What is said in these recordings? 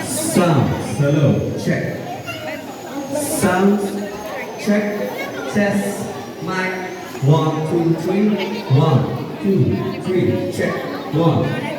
Sound, hello, check. Sound, check, test, mic. 1, 2, 3. 1, 2, 3, check. 1.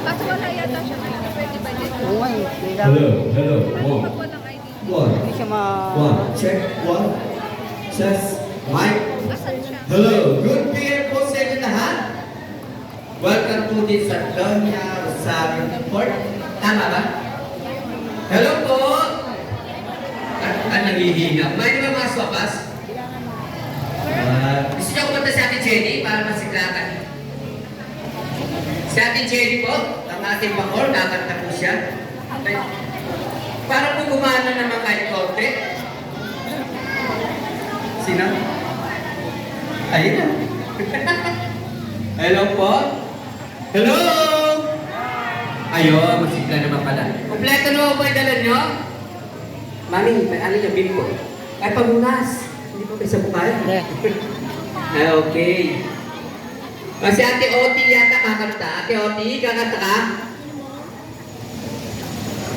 Kaso wala yata siya ngayon. Pwede ba dito? Oo nga eh. Hello, hello, Pag 1. walang ID. 1. Hindi siya ma... 1, check, 1. Test, mic. Asan siya? Hello, good day po sa inyo lahat. Welcome to the Santonia Rosario Court. Tama ba? Hello po. Ang nanghihinga. May naman mga swapas? Gusto niyo pumunta sa ating Jenny para masiklatan? Si ating Jenny po, ang ating bakor, nakanta po siya. Para po gumana naman kahit konti. Sino? Ayun na. Hello po? Hello! Ayun, masigla naman pala. Kompleto na po yung dala nyo? Mami, may ano yung bill ko? Ay, pamunas. Hindi pa may sabukay? Ay, okay. Kasi Ate Oti yata kakanta. Ate Oti, kakanta ka?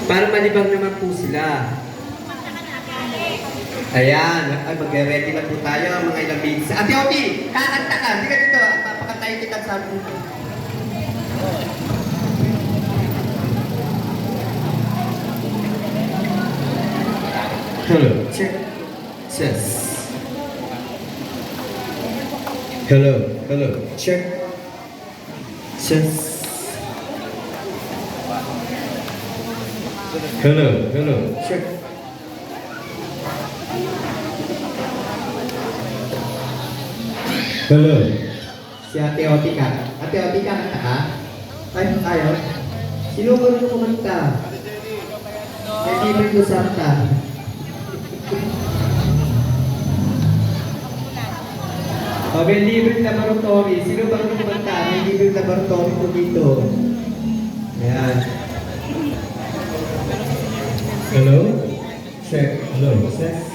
Para malibang naman po sila. Ayan, ay mag-ready na po tayo mga ilang minutes. Ate Oti, kakanta ka. Hindi ka dito, papakantayin kita sa buko. Hello, check. Yes. Hello, hello, check. Yes. Hello, hello, check. Hello. Si Ate Oti ka. Ate Oti ka, kanta ka? Ay, ayaw. Sino ko rin kumanta? May libre ko sa kanta. O, may libre laboratory. Sino ba rin kumanta? May libre laboratory ko dito. Ayan. Hello? Check. Hello. Check.